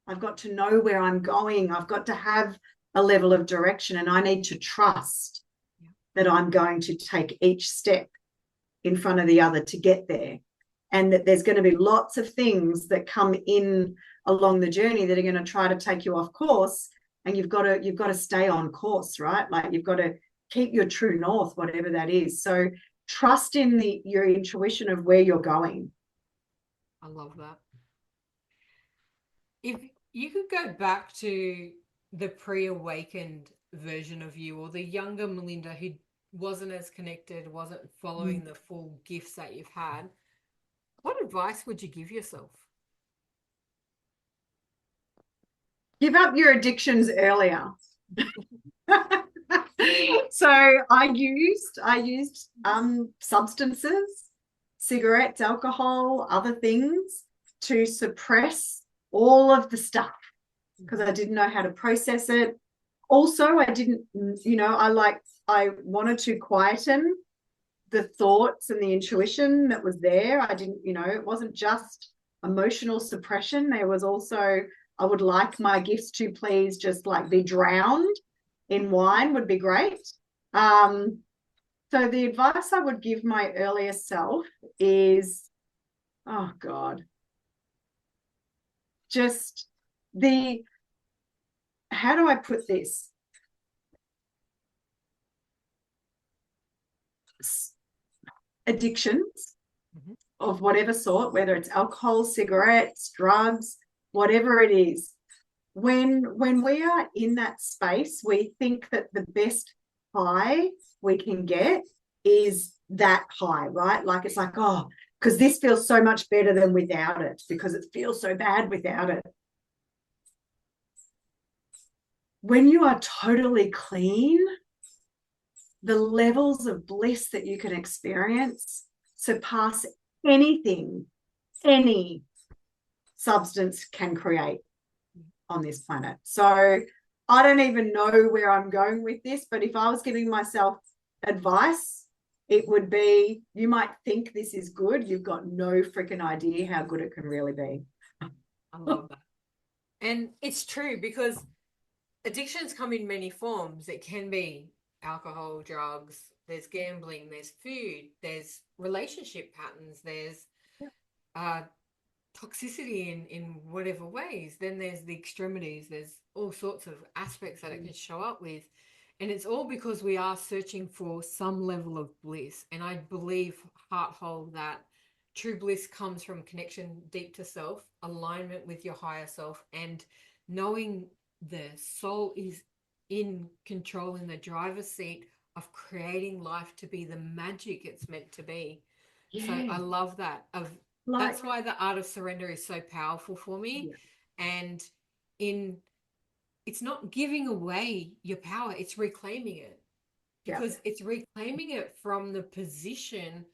I've got to know where I'm going. I've got to have a level of direction, and I need to trust that I'm going to take each step in front of the other to get there. And that there's going to be lots of things that come in along the journey that are going to try to take you off course. And you've got to stay on course, right? Like you've got to keep your true north, whatever that is. So trust in your intuition of where you're going. I love that. If you could go back to the pre-awakened version of you, or the younger Melinda who wasn't as connected, wasn't following the full gifts that you've had, what advice would you give yourself? Give up your addictions earlier. So I used substances, cigarettes, alcohol, other things to suppress all of the stuff because I didn't know how to process it. Also, I didn't, you know, I wanted to quieten the thoughts and the intuition that was there. I didn't, you know, it wasn't just emotional suppression. There was also, I would like my gifts to please just like be drowned in wine would be great. So the advice I would give my earlier self is, oh God, just how do I put this? Addictions of whatever sort, whether it's alcohol, cigarettes, drugs, whatever it is. When we are in that space, we think that the best high we can get is that high, right? Like it's like, oh, because this feels so much better than without it, because it feels so bad without it. When you are totally clean, the levels of bliss that you can experience surpass anything any substance can create on this planet. So I don't even know where I'm going with this, but if I was giving myself advice, it would be, you might think this is good. You've got no freaking idea how good it can really be. I love that. And it's true, because addictions come in many forms. It can be alcohol, drugs, there's gambling, there's food, there's relationship patterns, there's toxicity in whatever ways. Then there's the extremities, there's all sorts of aspects that it can show up with. And it's all because we are searching for some level of bliss. And I believe heart whole that true bliss comes from connection deep to self, alignment with your higher self, and knowing the soul is in control, in the driver's seat of creating life to be the magic it's meant to be. Yeah. So I love that. That's why the art of surrender is so powerful for me. Yeah. And in it's not giving away your power, it's reclaiming it, Yeah. because it's reclaiming it from the position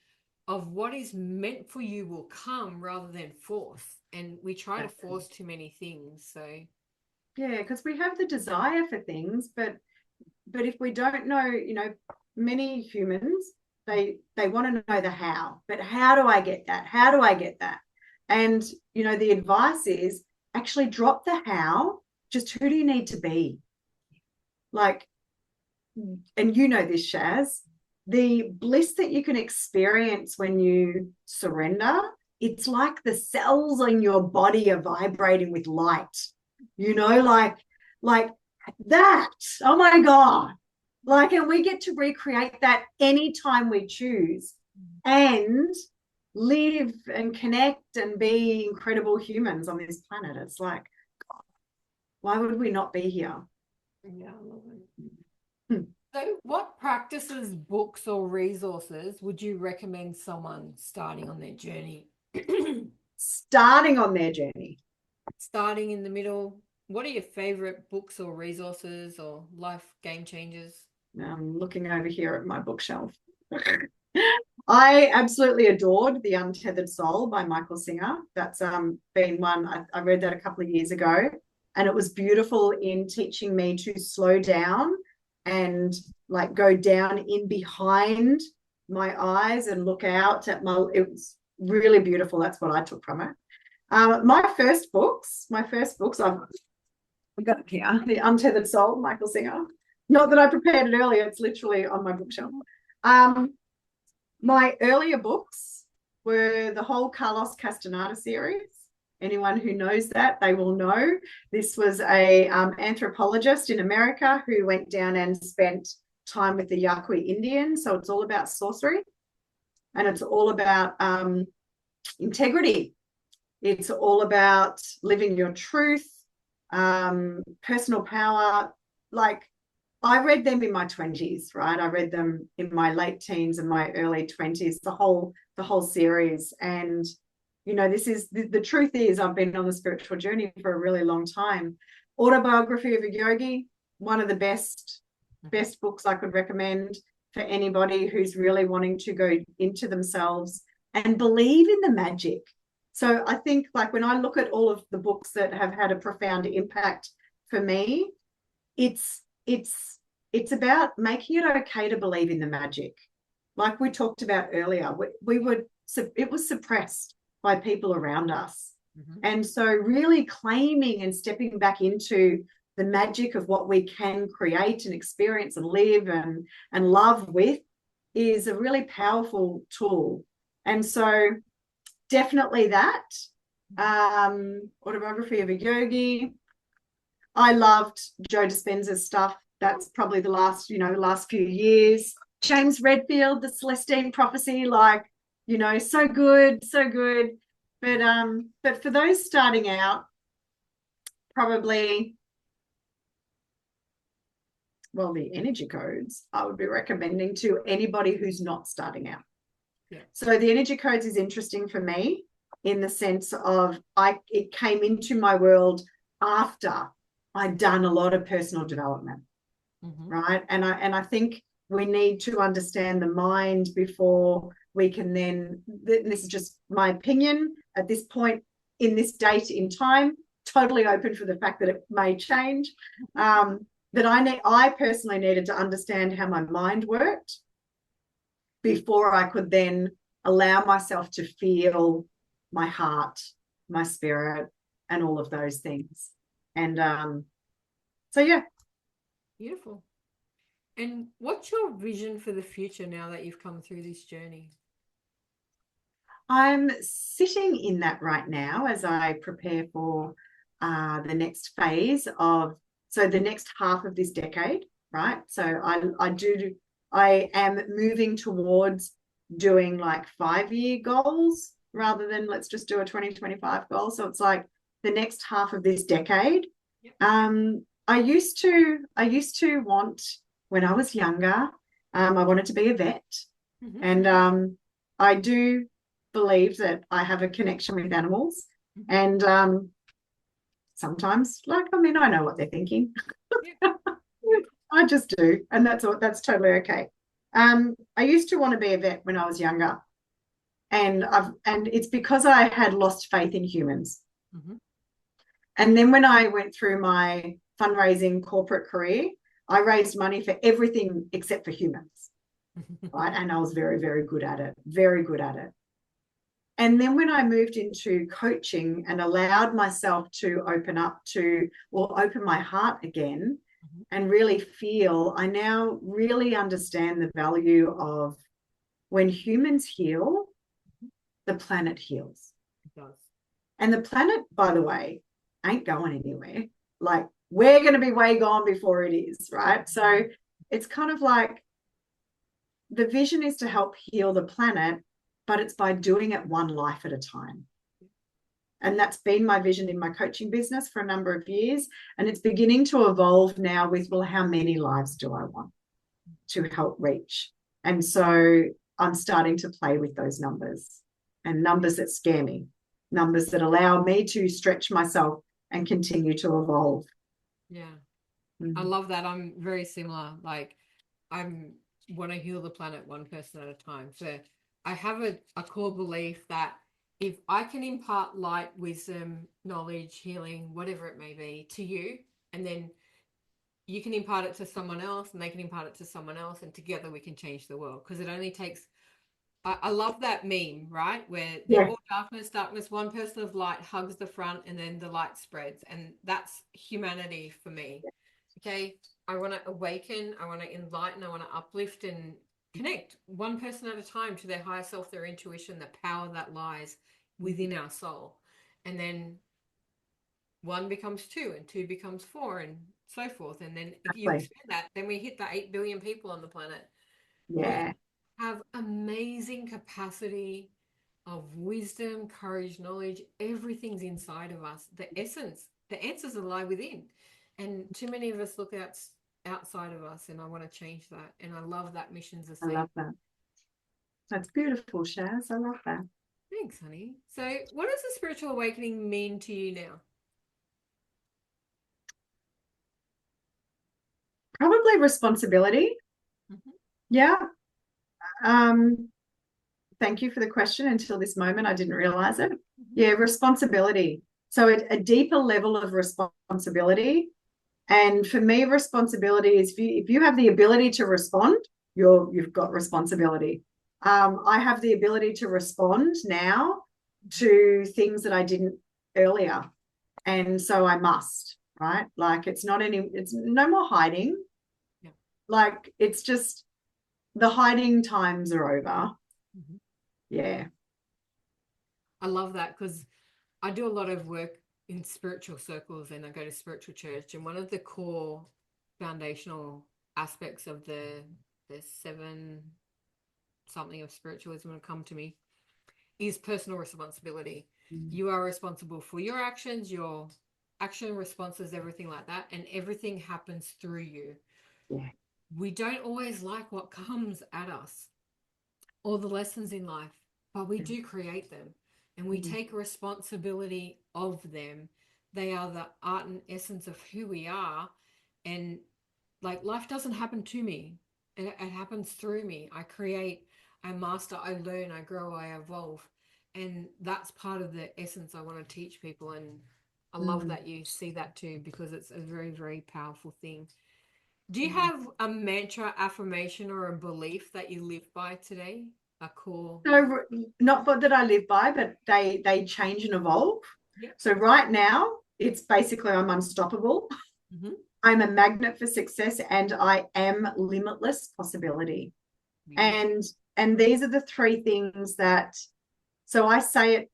of what is meant for you will come rather than force. And we try to Exactly. force too many things. So Yeah, because we have the desire for things, but if we don't know, many humans, they want to know the how. But how do I get that? How do I get that? And the advice is actually drop the how. Just who do you need to be? Like, and this, Shaz, the bliss that you can experience when you surrender, it's like the cells in your body are vibrating with light, like that. Oh my God. Like, and we get to recreate that anytime we choose and live and connect and be incredible humans on this planet. It's like, God, why would we not be here? yeah, I love it. Hmm. So what practices, books, or resources would you recommend someone starting on their journey? Starting on their journey. Starting in the middle. What are your favorite books or resources or life game changers? I'm looking over here at my bookshelf. I absolutely adored The Untethered Soul by Michael Singer. That's been one, I read that a couple of years ago, and it was beautiful in teaching me to slow down and like go down in behind my eyes and look out at it was really beautiful. That's what I took from it. My first books, I've got it here. The Untethered Soul, Michael Singer. Not that I prepared it earlier, it's literally on my bookshelf. My earlier books were the whole Carlos Castaneda series. Anyone who knows that, they will know. This was a anthropologist in America who went down and spent time with the Yaqui Indians. So it's all about sorcery, and it's all about integrity. It's all about living your truth, personal power. Like, I read them in my 20s, right? I read them in my late teens and my early 20s, the whole series. And this is the truth is I've been on the spiritual journey for a really long time. Autobiography of a Yogi, one of the best books I could recommend for anybody who's really wanting to go into themselves and believe in the magic. So I think, like, when I look at all of the books that have had a profound impact for me, it's about making it okay to believe in the magic. Like we talked about earlier, it was suppressed by people around us. Mm-hmm. And so really claiming and stepping back into the magic of what we can create and experience and live and love with is a really powerful tool. And so definitely that. Autobiography of a Yogi. I loved Joe Dispenza's stuff. That's probably the last few years. James Redfield, The Celestine Prophecy, so good, so good. But for those starting out, probably, well, the energy codes I would be recommending to anybody who's not starting out. Yeah. So the energy codes is interesting for me in the sense of it came into my world after I'd done a lot of personal development, right? And I think we need to understand the mind before we can then, this is just my opinion at this point in this date in time, totally open for the fact that it may change, that I personally needed to understand how my mind worked before I could then allow myself to feel my heart, my spirit, and all of those things. And so, yeah. Beautiful. And what's your vision for the future now that you've come through this journey? I'm sitting in that right now as I prepare for the next phase so the next half of this decade, right? So I am moving towards doing like 5-year goals rather than let's just do a 2025 goal. So it's like the next half of this decade. Yep. I used to want, when I was younger, I wanted to be a vet. Mm-hmm. And I do believe that I have a connection with animals. Mm-hmm. And sometimes. Like, I mean, I know what they're thinking. Yeah. I just do. And that's totally okay. I used to want to be a vet when I was younger. And it's because I had lost faith in humans. Mm-hmm. And then when I went through my fundraising corporate career, I raised money for everything except for humans. Right. And I was very, very good at it, very good at it. And then when I moved into coaching and allowed myself to open up to, or open my heart again Mm-hmm. and really feel, I now really understand the value of when humans heal, the planet heals. It does. And the planet, by the way, ain't going anywhere. Like, we're going to be way gone before it is, right? So it's kind of like the vision is to help heal the planet, but it's by doing it one life at a time. And that's been my vision in my coaching business for a number of years. And it's beginning to evolve now with, well, how many lives do I want to help reach? And so I'm starting to play with those numbers, and numbers that scare me, numbers that allow me to stretch myself and continue to evolve. Yeah. I love that. I'm very similar. Like, I'm want to heal the planet one person at a time. So I have a core belief that if I can impart light, wisdom, knowledge, healing, whatever it may be, to you, and then you can impart it to someone else and they can impart it to someone else, and together we can change the world. Because it only takes, I love that meme, right? Where they're Yeah, all darkness, darkness, one person of light hugs the front and then the light spreads. And that's humanity for me. Okay. I want to awaken, I want to enlighten, I want to uplift and connect one person at a time to their higher self, their intuition, the power that lies within our soul. And then one becomes two, and two becomes four, and so forth. And then if you exactly. expand that, then we hit the 8 billion people on the planet. We Yeah, have amazing capacity of wisdom, courage, knowledge. Everything's inside of us. The essence, the answers lie within. And too many of us look outside of us, and I want to change that. And I love that mission's the I same. love that. That's beautiful, Shaz. I love that. Thanks, honey. So, what does the spiritual awakening mean to you now? Probably responsibility. Mm-hmm. Yeah. Um, Thank you for the question. Until this moment, I didn't realize it. Mm-hmm. Yeah, responsibility. So a deeper level of responsibility. And for me, responsibility is if you have the ability to respond, you've got responsibility. I have the ability to respond now to things that I didn't earlier. And so I must, right? Like, it's no more hiding. Yeah. Like, it's just the hiding times are over. Mm-hmm. Yeah. I love that because I do a lot of work in spiritual circles and I go to spiritual church. And one of the core foundational aspects of the seven something of spiritualism will come to me is personal responsibility. You are responsible for your actions, your action responses, everything like that, and everything happens through you. Yeah. We don't always like what comes at us or the lessons in life, but we do create them and we take responsibility of them. They are the art and essence of who we are. And like, life doesn't happen to me, it happens through me. I create, I master, I learn, I grow, I evolve. And that's part of the essence I want to teach people. And I love that you see that too, because it's a very, very powerful thing. Do you have a mantra, affirmation, or a belief that you live by today? A core. No, not that I live by, but they change and evolve. Yeah. So right now, it's basically I'm unstoppable. Mm-hmm. I'm a magnet for success, and I am limitless possibility. Beautiful. And these are the three things that. So I say it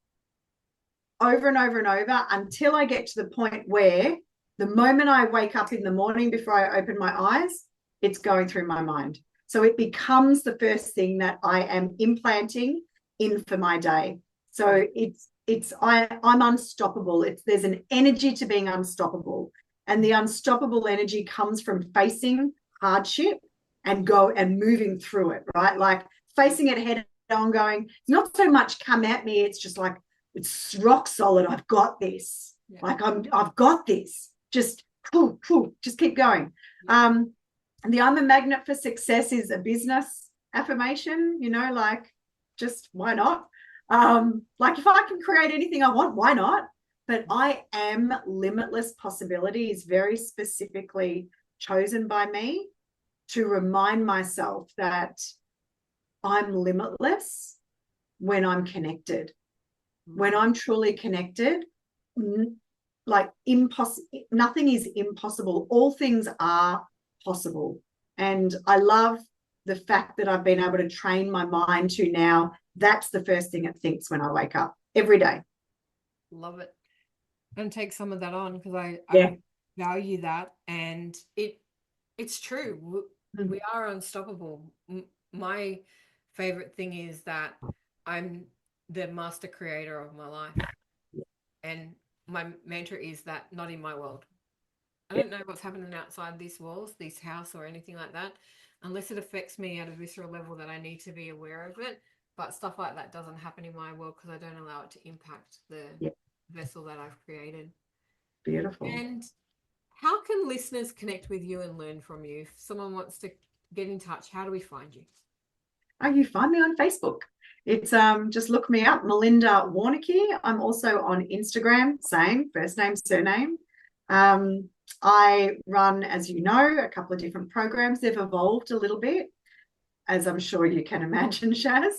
over and over and over until I get to the point where the moment I wake up in the morning before I open my eyes, it's going through my mind. So it becomes the first thing that I am implanting in for my day. So I'm unstoppable. There's an energy to being unstoppable. And the unstoppable energy comes from facing hardship and moving through it, right? Like facing it head on, going, not so much come at me, it's just like, it's rock solid. I've got this. Yeah. Like I've got this. Just just keep going. Yeah. The I'm a magnet for success is a business affirmation, like just why not? Like if I can create anything I want, why not? But I am limitless possibility is very specifically chosen by me to remind myself that I'm limitless when I'm connected. When I'm truly connected, like nothing is impossible. All things are possible. And I love the fact that I've been able to train my mind to now, that's the first thing it thinks when I wake up every day. Love it. And take some of that on because Yeah. I value that. And it's true. We are unstoppable. My favorite thing is that I'm the master creator of my life. And my mantra is that not in my world. I don't know what's happening outside these walls, this house, or anything like that, unless it affects me at a visceral level that I need to be aware of it. But stuff like that doesn't happen in my world because I don't allow it to impact the vessel that I've created. Beautiful. And how can listeners connect with you and learn from you? If someone wants to get in touch, how do we find you? Oh, you find me on Facebook. It's just look me up, Melinda Warnecke. I'm also on Instagram, same first name, surname. I run, as you know, a couple of different programs. They've evolved a little bit, as I'm sure you can imagine, Shaz,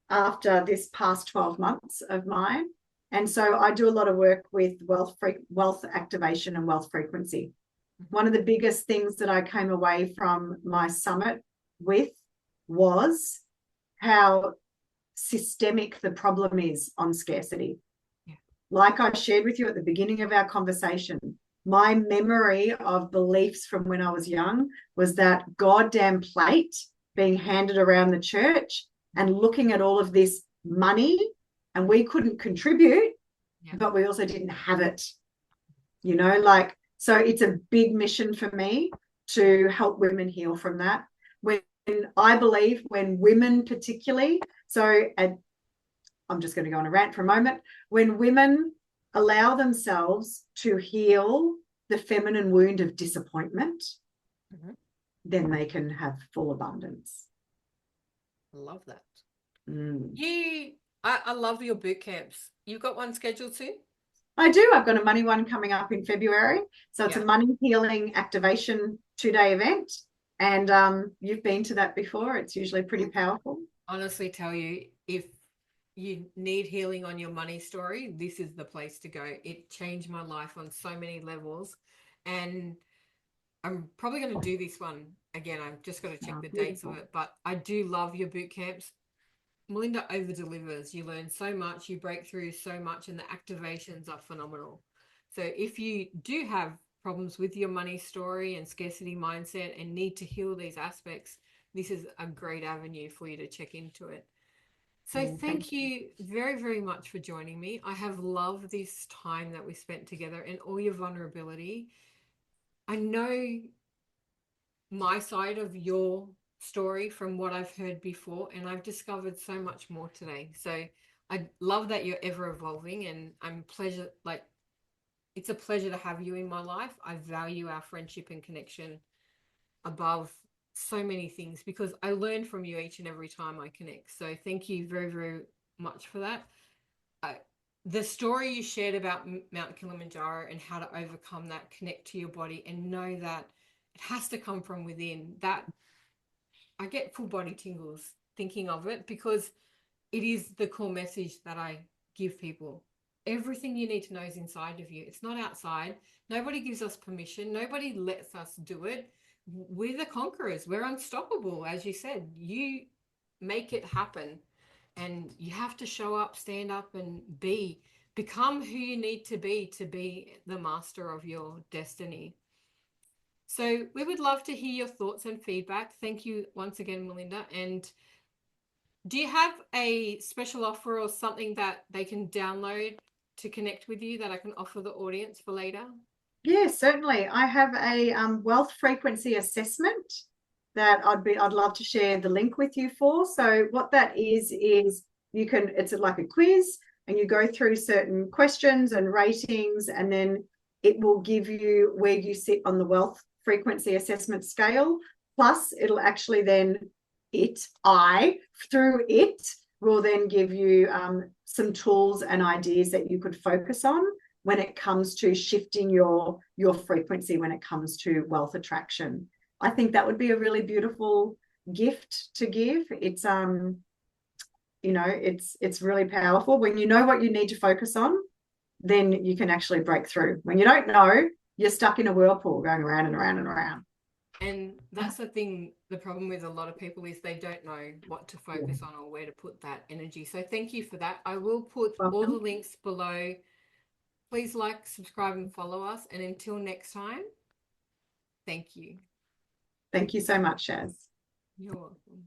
after this past 12 months of mine. And so I do a lot of work with wealth activation and wealth frequency. One of the biggest things that I came away from my summit with was how systemic the problem is on scarcity. Yeah. Like I shared with you at the beginning of our conversation, my memory of beliefs from when I was young was that goddamn plate being handed around the church and looking at all of this money, and we couldn't contribute, but we also didn't have it. So it's a big mission for me to help women heal from that. When I believe when women particularly, and I'm just going to go on a rant for a moment, when women allow themselves to heal the feminine wound of disappointment, then they can have full abundance. Love that. I love your boot camps. You've got one scheduled soon? I do. I've got a money one coming up in February. So it's a money healing activation 2-day event. And you've been to that before. It's usually pretty powerful. Honestly tell you, if you need healing on your money story, this is the place to go. It changed my life on so many levels. And I'm probably going to do this one again. I've just got to check the dates of it. But I do love your boot camps. Melinda over delivers. You learn so much, you break through so much, and the activations are phenomenal. So if you do have problems with your money story and scarcity mindset and need to heal these aspects, this is a great avenue for you to check into it. So thank you very, very much for joining me. I have loved this time that we spent together and all your vulnerability. I know my side of your story from what I've heard before, and I've discovered so much more today. So I love that you're ever evolving, and it's a pleasure to have you in my life. I value our friendship and connection above so many things because I learn from you each and every time I connect. So thank you very, very much for that. The story you shared about Mount Kilimanjaro and how to overcome that, connect to your body and know that it has to come from within, that I get full body tingles thinking of it because it is the core message that I give people. Everything you need to know is inside of you. It's not outside. Nobody gives us permission. Nobody lets us do it. We're the conquerors. We're unstoppable. As you said, you make it happen and you have to show up, stand up and become who you need to be the master of your destiny. So we would love to hear your thoughts and feedback. Thank you once again, Melinda. And do you have a special offer or something that they can download to connect with you that I can offer the audience for later? Yes, certainly. I have a wealth frequency assessment that I'd love to share the link with you for. So what that is it's like a quiz. and you go through certain questions and ratings, and then it will give you where you sit on the wealth frequency assessment scale. Plus, it'll actually then, through it, will then give you some tools and ideas that you could focus on when it comes to shifting your frequency when it comes to wealth attraction. I think that would be a really beautiful gift to give. It's you know, it's really powerful. When you know what you need to focus on, then you can actually break through. When you don't know, you're stuck in a whirlpool going around and around and around. And that's the thing, the problem with a lot of people is they don't know what to focus on or where to put that energy. So thank you for that. I will put all the links below. Please like, subscribe, and follow us. And until next time, thank you. Thank you so much, Shaz. You're welcome.